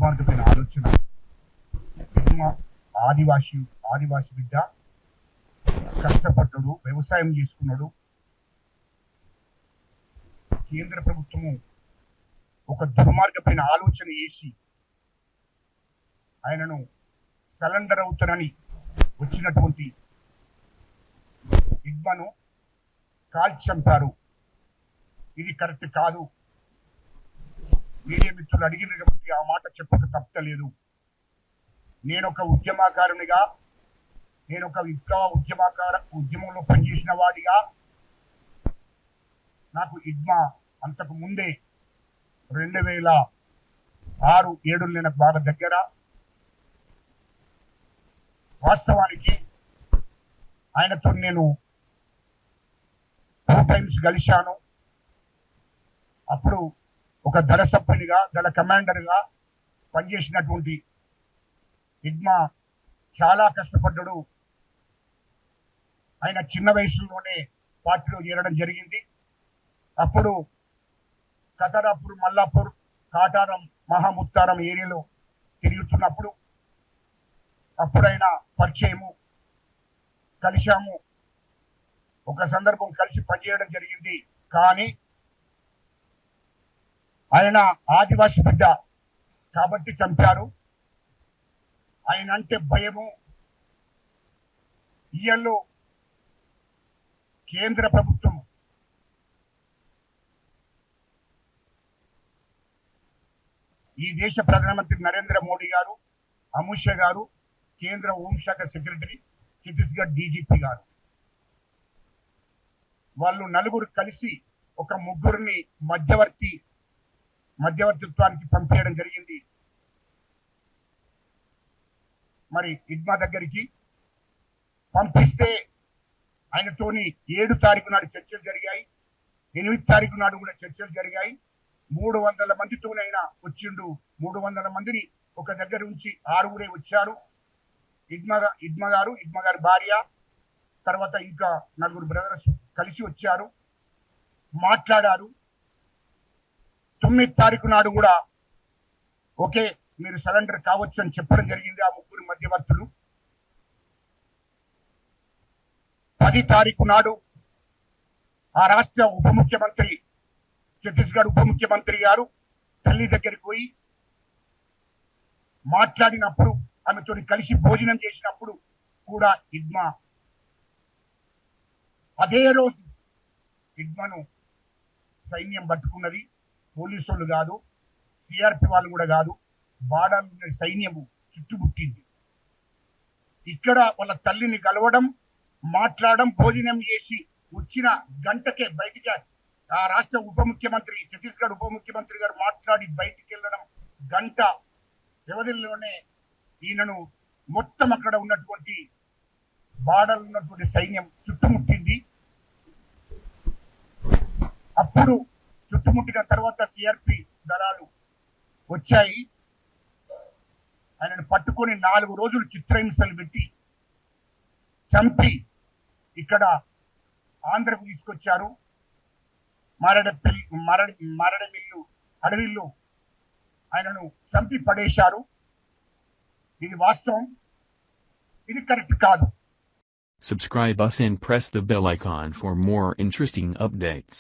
దుర్మార్గమైన ఆలోచన. ఆదివాసి బిడ్డ కష్టపడ్డాడు, వ్యవసాయం చేసుకున్నాడు. కేంద్ర ప్రభుత్వము ఒక దుర్మార్గమైన ఆలోచన చేసి ఆయనను సరెండర్ అవుతానని వచ్చినటువంటి ఇడ్మాను కాల్చి చంపారు. ఇది కరెక్ట్ కాదు. మీడియా మిత్రులు అడిగినారు కాబట్టి ఆ మాట చెప్పక తప్పలేదు. నేను ఒక ఉద్యమకారునిగా, నేను ఒక ఉద్యమంలో పనిచేసిన వాడిగా నాకు ఇడ్మా అంతకు ముందే 2006-7 నాకు బాగా దగ్గర. వాస్తవానికి ఆయనతో నేను 2 times కలిశాను. అప్పుడు ఒక దళ సభ్యునిగా, దళ కమాండర్గా పనిచేసినటువంటి ఇడ్మా చాలా కష్టపడ్డాడు. ఆయన చిన్న వయసులోనే పార్టీలో చేరడం జరిగింది. అప్పుడు కతరాపూర్, మల్లాపూర్, కాటారం, మహాముత్తారం ఏరియాలో తిరుగుతున్నప్పుడు అప్పుడైనా పరిచయము, కలిశాము. ఒక సందర్భం కలిసి పనిచేయడం జరిగింది. కానీ ఆయన ఆదివాసి బిడ్డ కాబట్టి చంపారు. ఆయన అంటే భయము. ఇయల్లో కేంద్ర ప్రభుత్వం ఈ దేశ ప్రధానమంత్రి నరేంద్ర మోడీ గారు, అమిత్ షా గారు, కేంద్ర హోంశాఖ సెక్రటరీ, ఛత్తీస్గఢ్ డీజీపీ గారు, వాళ్ళు నలుగురు కలిసి ఒక ముగ్గురిని మధ్యవర్తిత్వానికి పంపించడం జరిగింది. మరి ఇడ్మా దగ్గరికి పంపిస్తే ఆయనతోని 7 తారీఖు నాడు చర్చలు జరిగాయి. 8 తారీఖు నాడు కూడా చర్చలు జరిగాయి. 300 మందితోనైనా వచ్చిండు. 300 మందిని ఒక దగ్గర ఉంచి 6 వచ్చారు. ఇడ్మా గారి భార్య, తర్వాత ఇంకా 4 బ్రదర్స్ కలిసి వచ్చారు, మాట్లాడారు. 9 తారీఖు నాడు కూడా ఓకే మీరు సరెండర్ కావచ్చు అని చెప్పడం జరిగింది ఆ ముగ్గురు మధ్యవర్తులు. 10 తారీఖు నాడు ఆ రాష్ట్ర ఉప ముఖ్యమంత్రి, ఛత్తీస్గఢ్ ఉప ముఖ్యమంత్రి గారు తల్లి దగ్గరికి పోయి మాట్లాడినప్పుడు, ఆమెతో కలిసి భోజనం చేసినప్పుడు కూడా ఇడ్మా అదే రోజు ఇడ్మాను సైన్యం పట్టుకున్నది. పోలీసు వాళ్ళు కాదు, సిఆర్పి వాళ్ళు కూడా కాదు, బార్డర్ సైన్యము చుట్టుముట్టింది. ఇక్కడ వాళ్ళ తల్లిని కలవడం, మాట్లాడడం, భోజనం చేసి వచ్చిన గంటకే బయటికి ఆ రాష్ట్ర ఉప ముఖ్యమంత్రి, ఛత్తీస్గఢ్ ఉప ముఖ్యమంత్రి గారు మాట్లాడి బయటికి వెళ్ళడం గంట వ్యవధిలోనే ఈయనను మొత్తం అక్కడ ఉన్నటువంటి బార్డర్ ఉన్నటువంటి సైన్యం చుట్టుముట్టింది. అప్పుడు చుట్టుముట్టిన తర్వాత సిఆర్పి దళాలు వచ్చాయి. ఆయనను పట్టుకొని 4 రోజులు చిత్రహింసలు పెట్టి చంపి ఇక్కడ ఆంధ్రకు తీసుకొచ్చారు. మారడమిల్లు అడవిల్లో ఆయనను చంపి పడేశారు. ఇది వాస్తవం, ఇది కరెక్ట్ కాదు. Subscribe us and press the bell icon for more interesting updates.